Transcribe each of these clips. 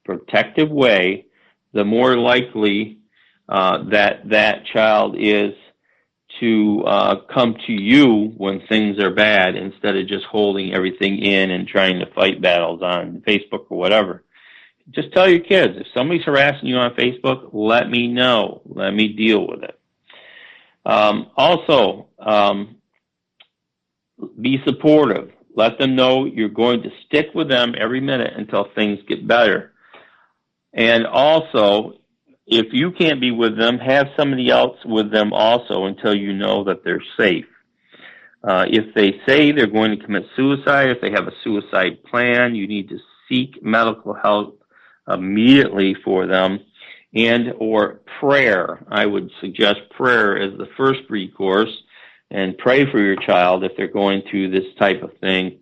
protective way, the more likely that child is to come to you when things are bad instead of just holding everything in and trying to fight battles on Facebook or whatever. Just tell your kids, if somebody's harassing you on Facebook, let me know. Let me deal with it. Also, be supportive. Let them know you're going to stick with them every minute until things get better. And also, if you can't be with them, have somebody else with them also until you know that they're safe. If they say they're going to commit suicide, if they have a suicide plan, you need to seek medical help immediately for them, and or prayer. I would suggest prayer as the first recourse, and pray for your child if they're going through this type of thing.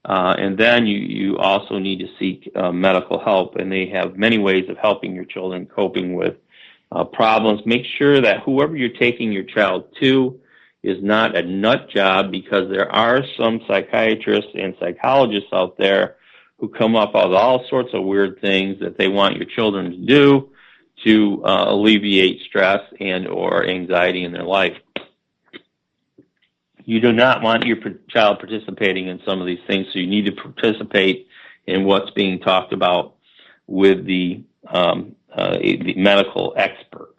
And then you also need to seek medical help, and they have many ways of helping your children coping with problems. Make sure that whoever you're taking your child to is not a nut job, because there are some psychiatrists and psychologists out there who come up with all sorts of weird things that they want your children to do to alleviate stress and or anxiety in their life. You do not want your child participating in some of these things, so you need to participate in what's being talked about with the medical expert.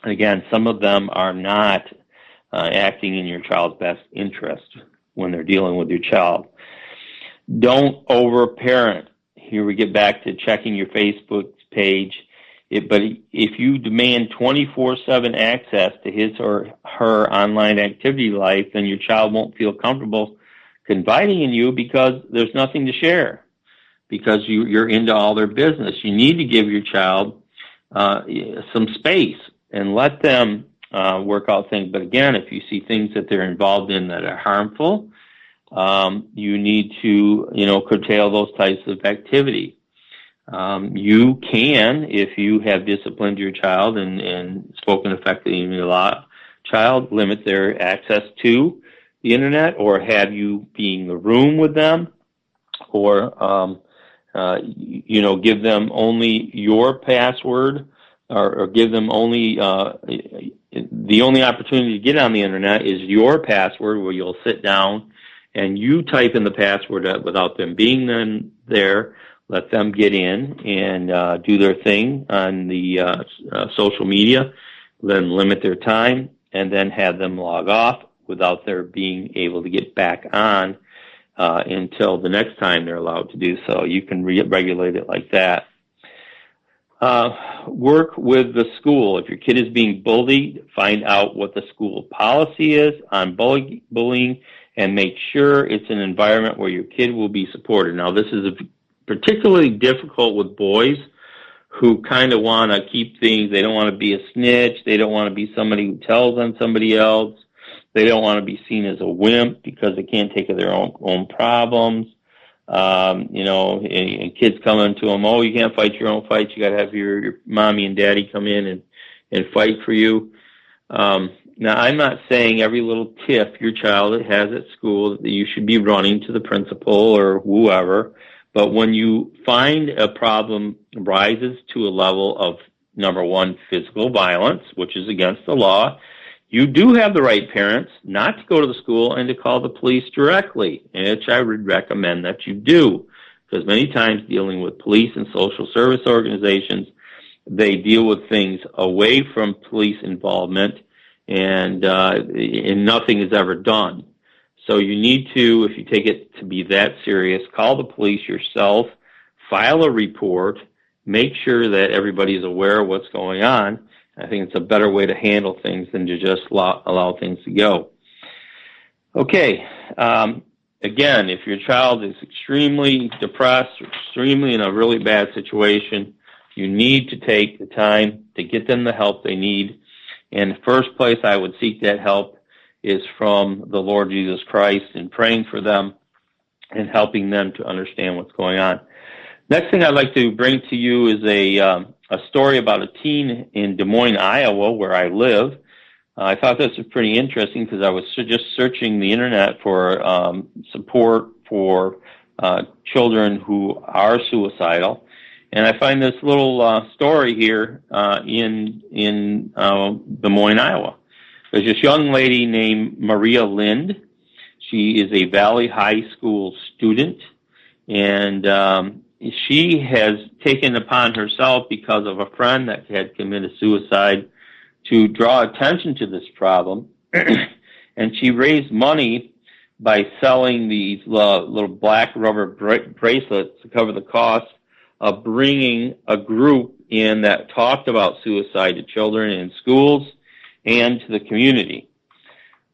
Again, some of them are not acting in your child's best interest when they're dealing with your child. Don't overparent. Here we get back to checking your Facebook page. But if you demand 24/7 access to his or her online activity life, then your child won't feel comfortable confiding in you because there's nothing to share, because you're into all their business. You need to give your child some space and let them work out things. But again, if you see things that they're involved in that are harmful, you need to, curtail those types of activity. You can, if you have disciplined your child and spoken effectively in your child, limit their access to the internet, or have you be in the room with them, or, give them only your password, or give them only, the only opportunity to get on the internet is your password, where you'll sit down and you type in the password without them being there. Let them get in and do their thing on the social media, then limit their time, and then have them log off without their being able to get back on until the next time they're allowed to do so. You can regulate it like that. Work with the school. If your kid is being bullied, find out what the school policy is on bullying, and make sure it's an environment where your kid will be supported. Now, this is particularly difficult with boys who kind of want to keep things. They don't want to be a snitch. They don't want to be somebody who tells on somebody else. They don't want to be seen as a wimp because they can't take care of their own problems. And kids coming to them, you can't fight your own fights. You got to have your mommy and daddy come in and fight for you. Now, I'm not saying every little tiff your child has at school that you should be running to the principal or whoever. But when you find a problem rises to a level of, number one, physical violence, which is against the law, you do have the right, parents, not to go to the school and to call the police directly, which I would recommend that you do, because many times dealing with police and social service organizations, they deal with things away from police involvement, and nothing is ever done. So you need to, if you take it to be that serious, call the police yourself, file a report, make sure that everybody is aware of what's going on. I think it's a better way to handle things than to just allow things to go. Okay, again, if your child is extremely depressed or extremely in a really bad situation, you need to take the time to get them the help they need. And the first place I would seek that help is from the Lord Jesus Christ, and praying for them and helping them to understand what's going on. Next thing I'd like to bring to you is a story about a teen in Des Moines, Iowa, where I live. I thought this was pretty interesting because I was just searching the internet for support for children who are suicidal. And I find this little story here in Des Moines, Iowa. There's this young lady named Maria Lind. She is a Valley High School student, and she has taken upon herself, because of a friend that had committed suicide, to draw attention to this problem. And she raised money by selling these little black rubber bracelets to cover the cost of bringing a group in that talked about suicide to children in schools and to the community.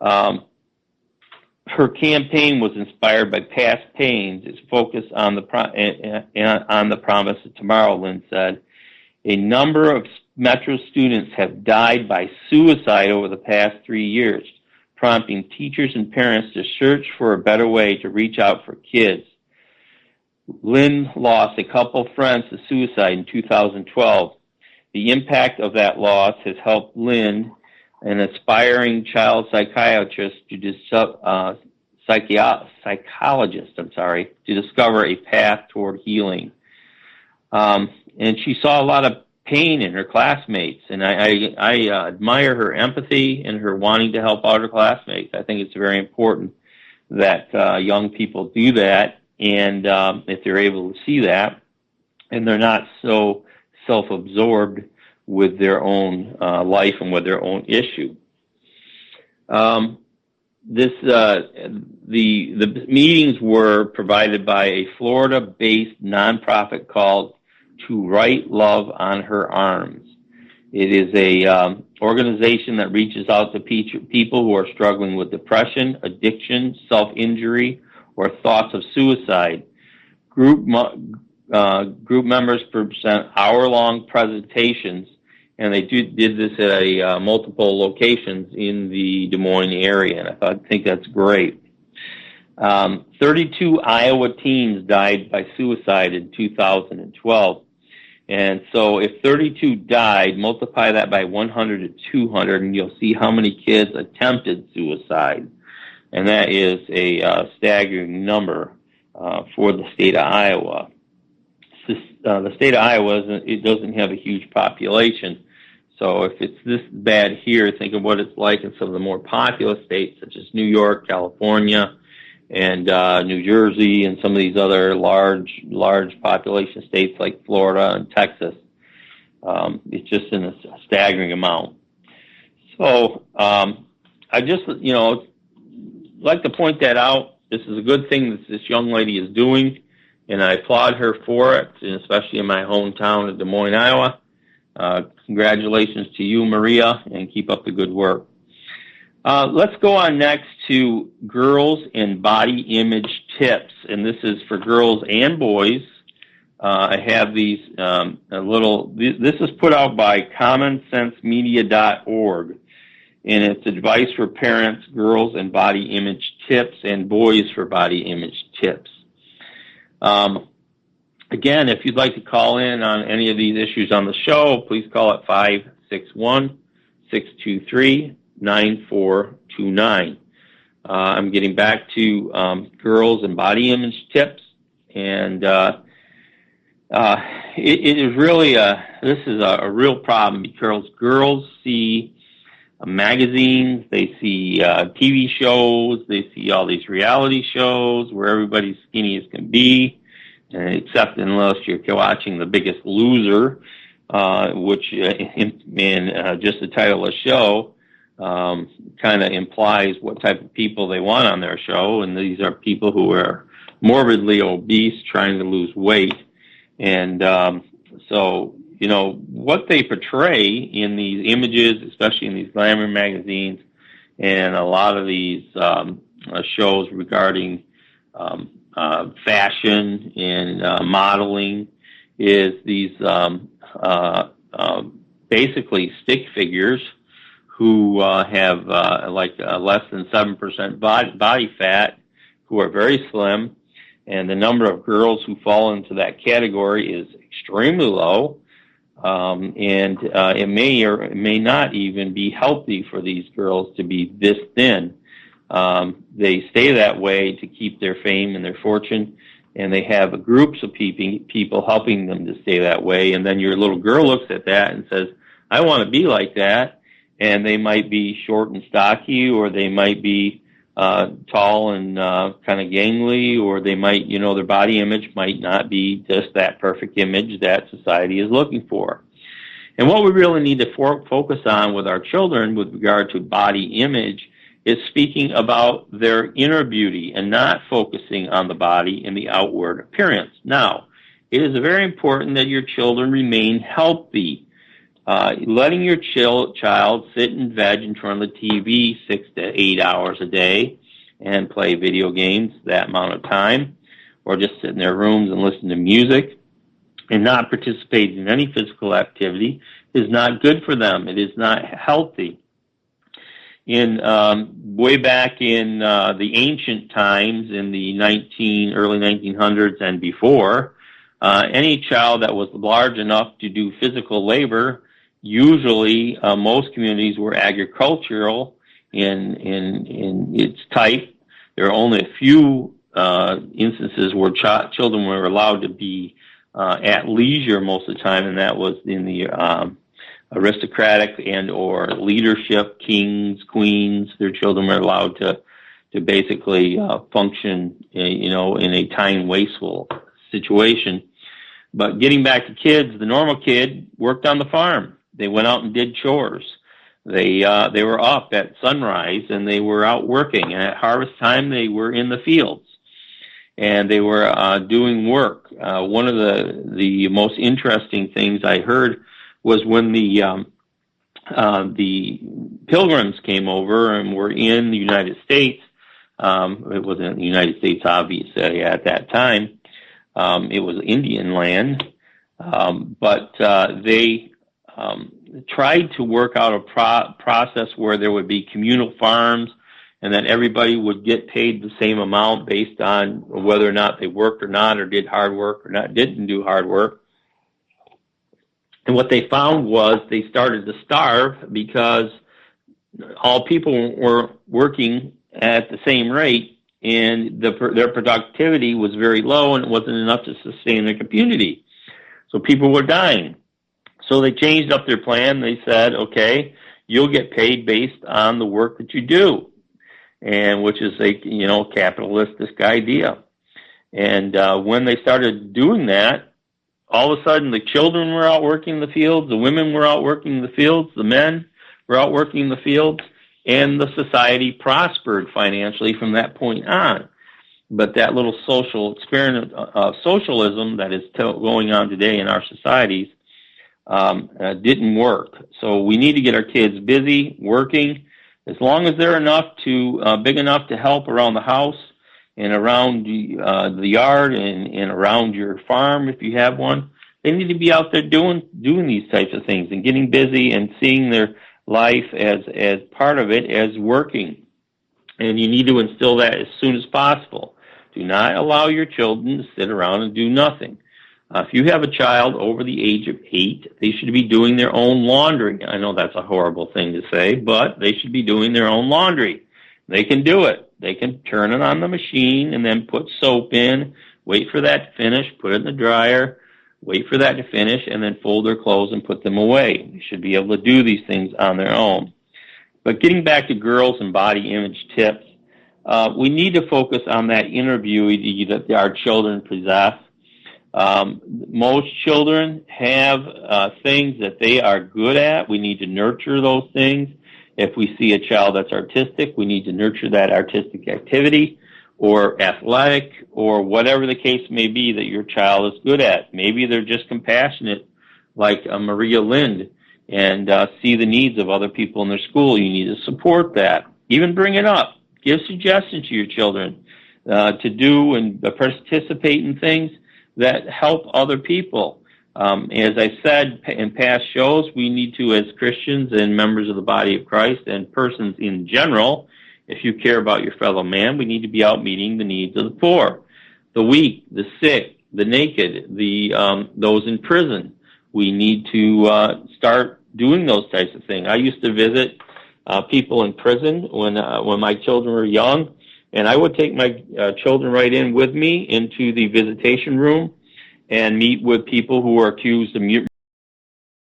Her campaign was inspired by past pains. It's focused on the promise of tomorrow, Lynn said. A number of Metro students have died by suicide over the past 3 years, prompting teachers and parents to search for a better way to reach out for kids. Lynn lost a couple friends to suicide in 2012. The impact of that loss has helped Lynn, an aspiring child psychiatrist, to discover a path toward healing. And she saw a lot of pain in her classmates, and I admire her empathy and her wanting to help out her classmates. I think it's very important that young people do that, and if they're able to see that, and they're not so self-absorbed with their own life and with their own issue. The meetings were provided by a Florida-based nonprofit called To Write Love on Her Arms. It is a organization that reaches out to people who are struggling with depression, addiction, self-injury, or thoughts of suicide. Group members present hour-long presentations, and they did this at multiple locations in the Des Moines area, and I think that's great. 32 Iowa teens died by suicide in 2012. And so if 32 died, multiply that by 100 to 200, and you'll see how many kids attempted suicide. And that is a staggering number for the state of Iowa. The state of Iowa, it doesn't have a huge population. So if it's this bad here, think of what it's like in some of the more populous states, such as New York, California, and New Jersey, and some of these other large population states like Florida and Texas. It's just in a staggering amount. So I just, like to point that out. This is a good thing that this young lady is doing, and I applaud her for it, and especially in my hometown of Des Moines, Iowa. Congratulations to you, Maria, and keep up the good work. Let's go on next to girls and body image tips, and this is for girls and boys. I have these this is put out by commonsensemedia.org, and it's advice for parents, girls and body image tips, and boys for body image tips. Again, if you'd like to call in on any of these issues on the show, please call at 561-623-9429. I'm getting back to girls and body image tips, and it is really this is a real problem because girls see magazines, they see TV shows, they see all these reality shows where everybody's skinny as can be, except unless you're watching The Biggest Loser, which in just the title of the show kind of implies what type of people they want on their show, and these are people who are morbidly obese trying to lose weight. And so, what they portray in these images, especially in these glamour magazines and a lot of these shows regarding fashion and modeling, is these basically stick figures who have less than 7% body fat, who are very slim, and the number of girls who fall into that category is extremely low, and it may or may not even be healthy for these girls to be this thin. They stay that way to keep their fame and their fortune, and they have groups of people helping them to stay that way. And then your little girl looks at that and says, I want to be like that. And they might be short and stocky, or they might be tall and kind of gangly, or they might, their body image might not be just that perfect image that society is looking for. And what we really need to focus on with our children with regard to body image is speaking about their inner beauty and not focusing on the body and the outward appearance. Now, it is very important that your children remain healthy. Letting your child sit and veg in front of the TV 6 to 8 hours a day and play video games that amount of time, or just sit in their rooms and listen to music and not participate in any physical activity is not good for them. It is not healthy. In way back in the ancient times, in the early 1900s and before, any child that was large enough to do physical labor, usually most communities were agricultural in its type. There are only a few instances where children were allowed to be at leisure most of the time, and that was in the aristocratic and or leadership, kings, queens. Their children were allowed to basically function, in a time wasteful situation. But getting back to kids, the normal kid worked on the farm. They went out and did chores. They were up at sunrise and they were out working. And at harvest time, they were in the fields and they were doing work. One of the most interesting things I heard was when the Pilgrims came over and were in the United States. It wasn't the United States, obviously, at that time. It was Indian land, but they tried to work out a process where there would be communal farms and that everybody would get paid the same amount based on whether or not they worked or not, or did hard work or not, didn't do hard work. And what they found was they started to starve because all people were working at the same rate, and their productivity was very low, and it wasn't enough to sustain their community. So people were dying. So they changed up their plan. They said, okay, you'll get paid based on the work that you do, and which is a capitalistic idea. And when they started doing that, all of a sudden the children were out working the fields, the women were out working the fields, the men were out working the fields, and the society prospered financially from that point on. But that little social experiment of socialism that is going on today in our societies didn't work. So we need to get our kids busy, working. As long as they're big enough to help around the house and around the yard and around your farm, if you have one, they need to be out there doing these types of things and getting busy and seeing their life as part of it, as working. And you need to instill that as soon as possible. Do not allow your children to sit around and do nothing. If you have a child over the age of 8, they should be doing their own laundry. I know that's a horrible thing to say, but they should be doing their own laundry. They can do it. They can turn it on the machine and then put soap in, wait for that to finish, put it in the dryer, wait for that to finish, and then fold their clothes and put them away. They should be able to do these things on their own. But getting back to girls and body image tips, we need to focus on that inner beauty that our children possess. Most children have things that they are good at. We need to nurture those things. If we see a child that's artistic, we need to nurture that artistic activity or athletic or whatever the case may be that your child is good at. Maybe they're just compassionate like Maria Lind and see the needs of other people in their school. You need to support that. Even bring it up. Give suggestions to your children to do and participate in things that help other people. As I said in past shows, we need to, as Christians and members of the body of Christ and persons in general, if you care about your fellow man, we need to be out meeting the needs of the poor, the weak, the sick, the naked, those in prison. We need to start doing those types of things. I used to visit people in prison when my children were young, And I would take my children right in with me into the visitation room and meet with people who are accused of